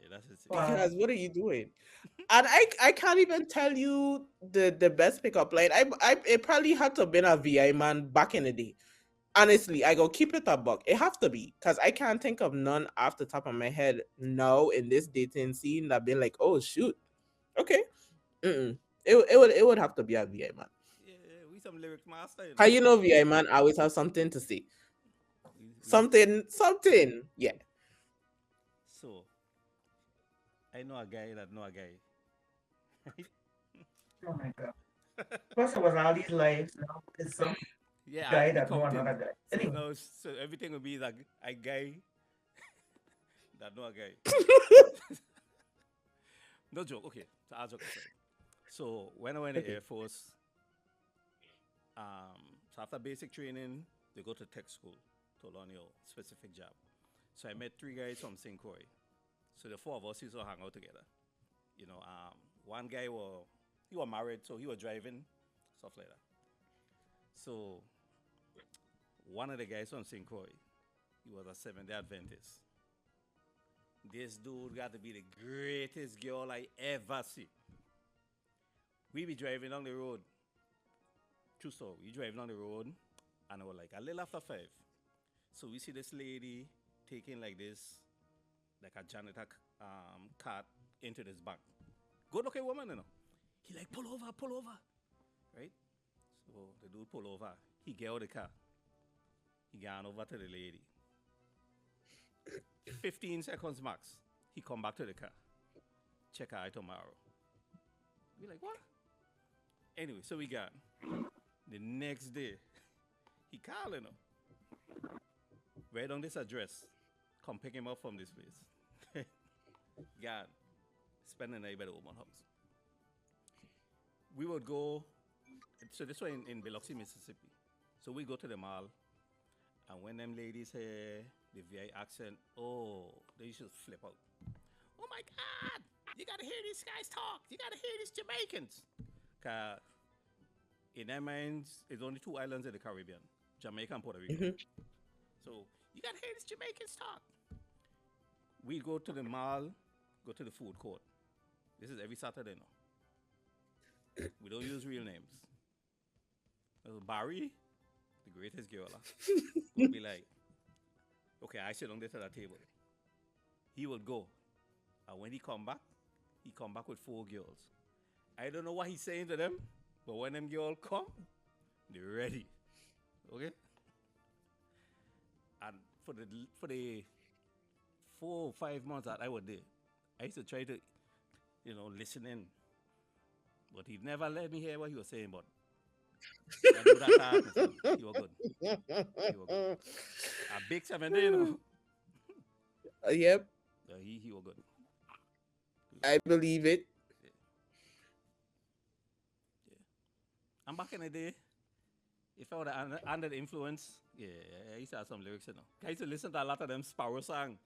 that's it. Wow. Because what are you doing? And I can't even tell you the best pickup line. I it probably had to have been a VI man back in the day. Honestly, I go keep it a buck. It have to be because I can't think of none off the top of my head now in this dating scene that been like, oh shoot, okay, mm-mm. It would have to be a VI man. Yeah, we some lyric master, you How know. you know VI man always have something to say, We something, yeah. so I know a guy that know a guy. Oh my God. First, it was all these lives. Now it's some Yeah, guy actually that know counting. another guy. So Anyway, now, so everything will be like a guy that know a guy. No joke. Okay, so I'll joke aside. So when I went in the Okay. Air Force, so after basic training, they go to tech school to learn your specific job. So I met three guys from St. Croix. So the four of us used to hang out together. You know, one guy he was married, so he was driving, stuff like that. So one of the guys from St. Croix, he was a Seventh-day Adventist. This dude got to be the greatest girl I ever see. We be driving down the road. True story. We driving down the road, and it was like a little after 5. So we see this lady taking like this, like a janitor cart into this bank. Good looking woman, you know. He like pull over, right? So the dude pull over. He get out of the car. He gone over to the lady. 15 seconds max. He come back to the car. Check her out tomorrow. We like, what? Anyway, so we got the next day. He calling her. Right on this address. Come pick him up from this place. God, spend the night by the woman house. We would go, so this was in Biloxi, Mississippi. So we go to the mall, and when them ladies hear the VI accent, oh, they should flip out. Oh my God, you gotta hear these guys talk. You gotta hear these Jamaicans. Cause in their minds, it's only 2 islands in the Caribbean, Jamaica and Puerto Rico. Mhm. So you gotta hear these Jamaicans talk. We go to the mall, go to the food court. This is every Saturday now. We don't use real names. Barry, the greatest girl, would be like, okay, I sit on this at the table. He would go. And when he come back with 4 girls. I don't know what he's saying to them, but when them girls come, they're ready. Okay? And for the 4 or 5 months that I was there, I used to try to, listen in. But he never let me hear what he was saying, but I do that hard, he was good. He was good. A big 7 day. Yep, Yeah, he was good. I believe it. Yeah. And back in the day, if I were under the influence, yeah, I used to have some lyrics, you know. I used to listen to a lot of them Sparrow song.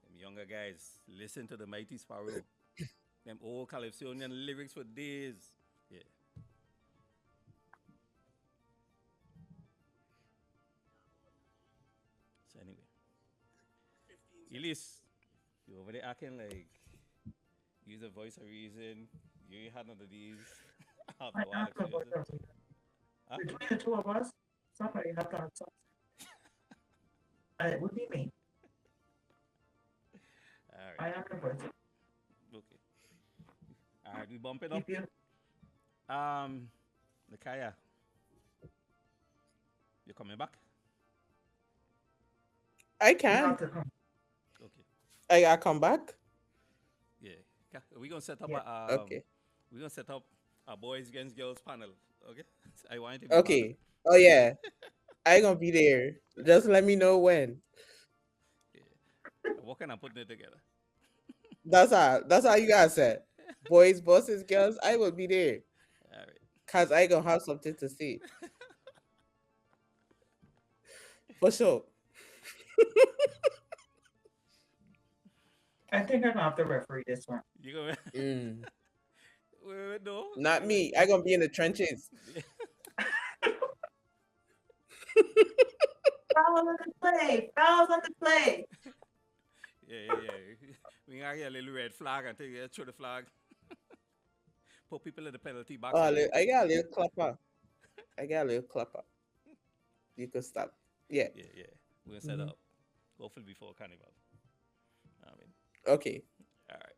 Them younger guys listen to the Mighty Sparrow. Them old Calypsonian lyrics for days. Yeah. So anyway, Elise, you over there acting like use a voice of reason. You ain't had none of these I after a while am the voice experiences. of reason. Huh? Between the two of us, somebody have to have something. And it would be me. All I right. am the voice. Okay. All right. We bump it up. If you Nakaya, you coming back? I you can. have to come. Okay. I come back. Yeah. We gonna set up Yeah. a Okay. we gonna set up a boys against girls panel. Okay. I want you to be part of it. Okay. Oh yeah. I gonna be there. Just let me know when. Yeah. I'm working on putting it together. That's how you guys said. Boys, bosses, girls, I will be there. All right. Cause I gonna have something to say. For sure. I think I'm gonna have to referee this one. You gonna Mm. wait, no. Not me. I gonna be in the trenches. Fouls on the play. Fouls on the play. Yeah. We got a little red flag and take it through the flag. Put people in the penalty box. Oh, And then, I got a little clapper. I got a little clapper. You could stop. Yeah. yeah. We're gonna set Mhm. up. Hopefully before carnival. I mean, Okay. all right.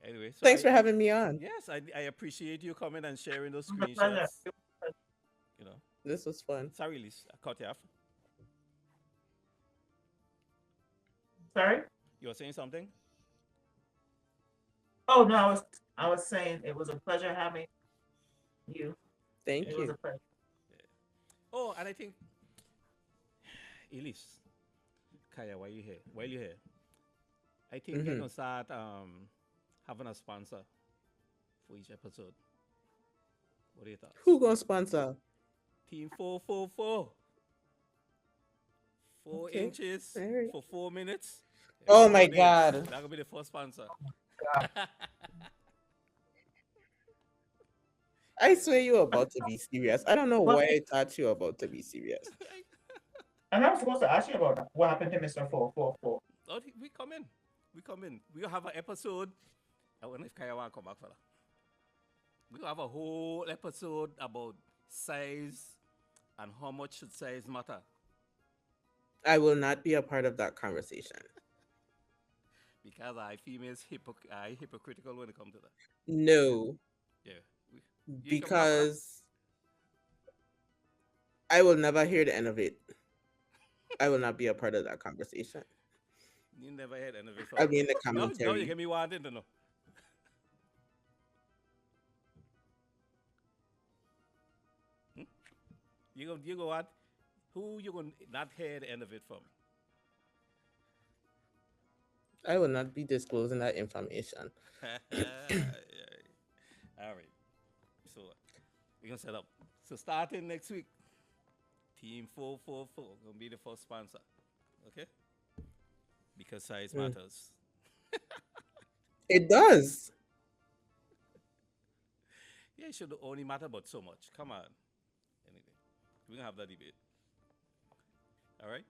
Anyway, so Thanks for having me on. yes, I appreciate you coming and sharing those It was a pleasure. screenshots. You know, This was fun. sorry, Liz, I cut you off. Sorry? You were saying something? Oh no, I was saying it was a pleasure having you. Thank It was a you. pleasure. Oh, and I think, Elise, Kaya, why you here? While you here, I think we're Mhm. gonna start having a sponsor for each episode. What are your thoughts? Who gonna sponsor? Team 444. 4 Okay. inches All right. for 4 minutes. Oh my Everybody, God. that'll be the first sponsor. I swear you were about to be serious. I don't know Well, why I thought you were about to be serious. and I'm supposed to ask you about that. What happened to Mr. 444? Oh, we come in. We come in. We'll have an episode. I wonder if Kaya want to come back for that. We'll have a whole episode about size and how much should size matter. I will not be a part of that conversation. Because I females I hypocritical when it comes to that. No, Yeah. You come back for that? because I will never hear the end of it. I will not be a part of that conversation. You never had any of it. I'll be in the No, you commentary. get me wanting to know. Hmm? You go what? Who you gonna not hear the end of it from? I will not be disclosing that information. All right. So we're gonna set up. So starting next week, Team 444 gonna be the first sponsor. Okay? Because size Mm. matters. It does. Yeah, it should only matter but so much. Come on. Anyway, we're gonna have that debate. All right?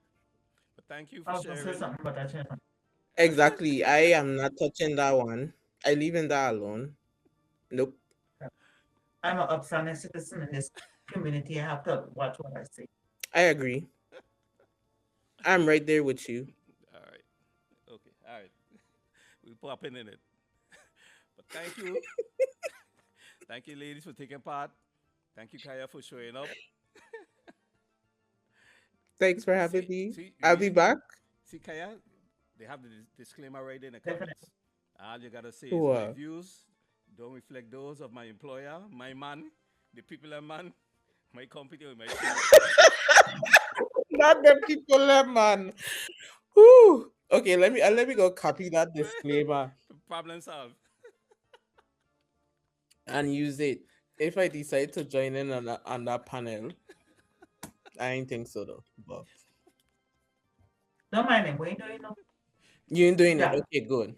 But thank you I for was gonna say sharing. something about that channel. Exactly. I am not touching that one. I leaving that alone. Nope. I'm an upstanding citizen in this community. I have to watch what I say. I agree. I'm right there with you. All right. Okay. All right. We're popping in it. But thank you. Thank you, ladies, for taking part. Thank you, Kaya, for showing up. Thanks for having See, me. see, I'll be back. See, Kaya, they have the disclaimer right in the Definitely. comments. All you gotta say is Wow. my views don't reflect those of my employer, my man, the people and man, my company, or my children. Not the people, man. Whew. Okay, let me go copy that disclaimer Problem solved. and use it if I decide to join in on that panel. I ain't think so though. But Don't mind him. We ain't doing no. you ain't doing it. Yeah, Okay, good.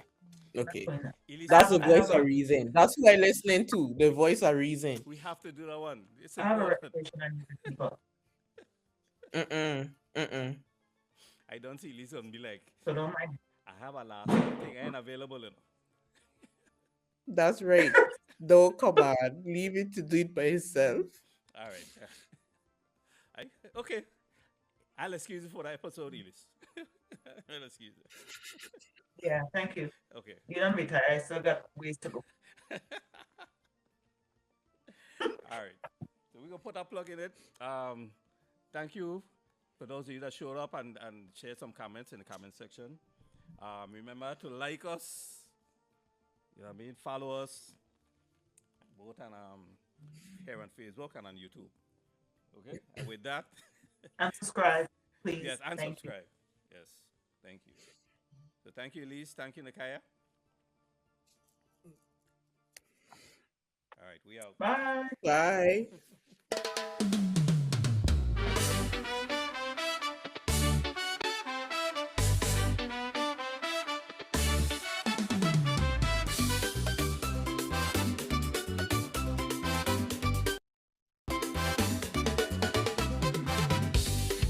not Okay. doing that. Elise, That's the I voice have of a reason. That's who I listening to. The voice of reason. we have to do that one. It's I have a important. reputation I need to keep up. Mm-mm. Mm-mm. I don't see Elise and be like, So don't mind. I have a last minute thing. I ain't available. You know. That's right. Don't come on. Leave it to do it by himself. All right. Okay. I'll excuse you for that episode, Elise. I'll excuse you. Yeah, thank you. Okay. You don't retire. I still got ways to go. All right. So we're gonna put a plug in it. Thank you for those of you that showed up and shared some comments in the comment section. Remember to like us. You know what I mean? Follow us both on here on Facebook and on YouTube. Okay. And with that, And subscribe, please. yes, and Thank you. subscribe. Yes. Thank you. So thank you, Elise. Thank you, Nakaya. All right, we out. Bye. Bye.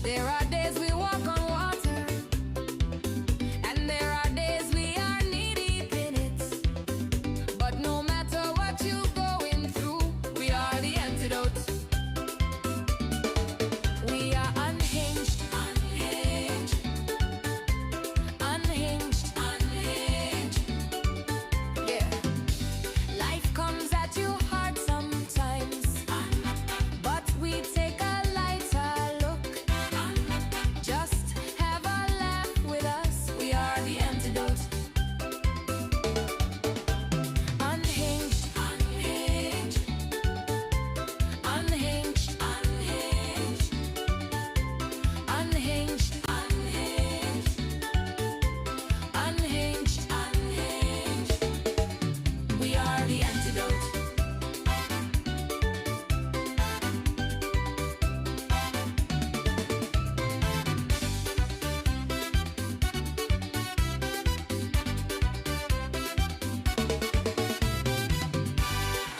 There are days we walk on water, and there are days we are knee deep in it. But no matter what you're going through, we are the antidote. We are unhinged, unhinged, unhinged, unhinged. Yeah. Life comes at you hard sometimes, but we take a lighter look. Just have a laugh with us. We are the antidote. Unhinged, unhinged, unhinged, unhinged, unhinged, unhinged, unhinged, unhinged. We are the antidote.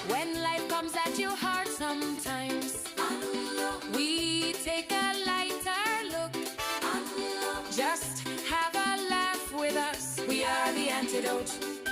When life comes at you hard sometimes, we take a lighter look. Just have a laugh with us. We are the antidote.